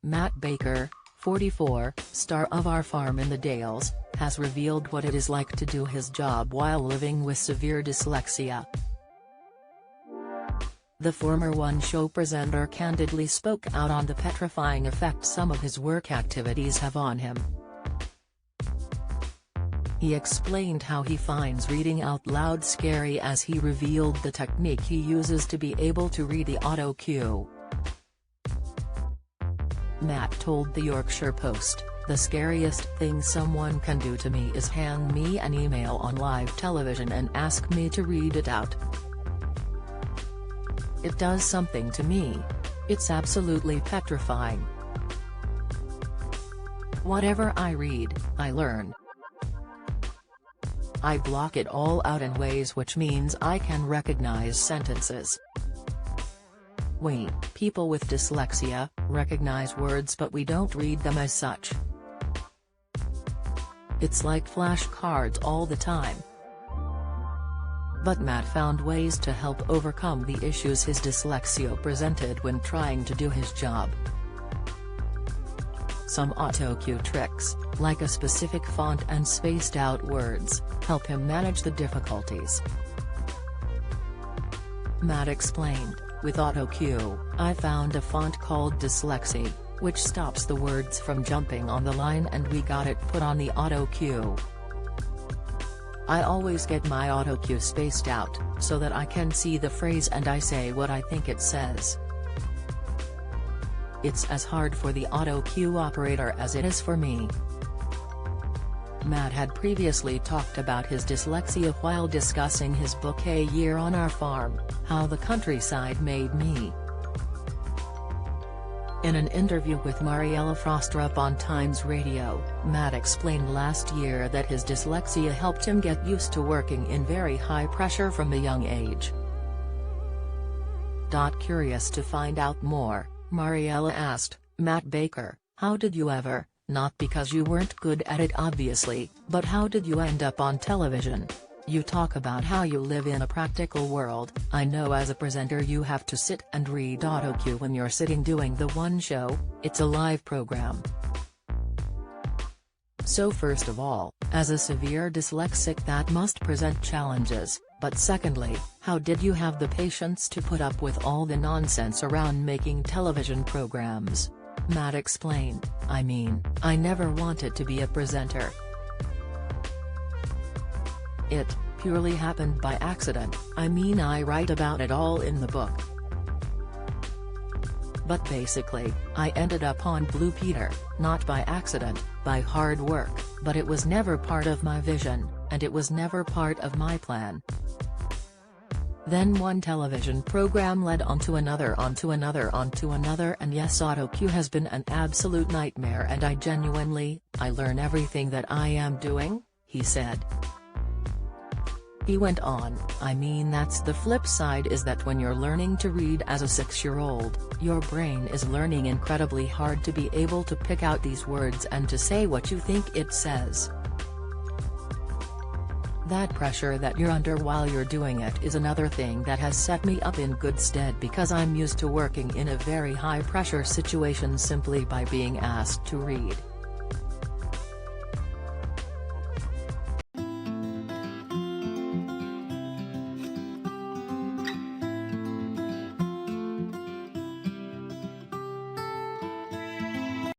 Matt Baker, 44, star of Our Farm in the Dales, has revealed what it is like to do his job while living with severe dyslexia. The former One Show presenter candidly spoke out on the petrifying effect some of his work activities have on him. He explained how he finds reading out loud scary as he revealed the technique he uses to be able to read the auto cue. Matt told the Yorkshire Post, "The scariest thing someone can do to me is hand me an email on live television and ask me to read it out. It does something to me. It's absolutely petrifying. Whatever I read, I learn. I block it all out in ways which means I can recognize sentences. We, people with dyslexia, recognize words but we don't read them as such. It's like flashcards all the time." But Matt found ways to help overcome the issues his dyslexia presented when trying to do his job. Some autocue tricks, like a specific font and spaced-out words, help him manage the difficulties. Matt explained, "With autocue, I found a font called Dyslexy, which stops the words from jumping on the line and we got it put on the autocue. I always get my autocue spaced out, so that I can see the phrase and I say what I think it says. It's as hard for the autocue operator as it is for me." Matt had previously talked about his dyslexia while discussing his book A Year on Our Farm, How the Countryside Made Me. In an interview with Mariella Frostrup on Times Radio, Matt explained last year that his dyslexia helped him get used to working in very high pressure from a young age. Curious to find out more, Mariella asked, "Matt Baker, how did you ever, not because you weren't good at it obviously, but how did you end up on television? You talk about how you live in a practical world. I know as a presenter you have to sit and read autocue when you're sitting doing the One Show, it's a live program. So first of all, as a severe dyslexic that must present challenges, but secondly, how did you have the patience to put up with all the nonsense around making television programs?" Matt explained, "I mean, I never wanted to be a presenter. It purely happened by accident. I mean, I write about it all in the book. But basically, I ended up on Blue Peter, not by accident, by hard work, but it was never part of my vision, and it was never part of my plan. Then one television program led onto another and yes, autocue has been an absolute nightmare and I learn everything that I am doing," he said. He went on, "I mean that's the flip side is that when you're learning to read as a 6-year-old, your brain is learning incredibly hard to be able to pick out these words and to say what you think it says. That pressure that you're under while you're doing it is another thing that has set me up in good stead because I'm used to working in a very high pressure situation simply by being asked to read.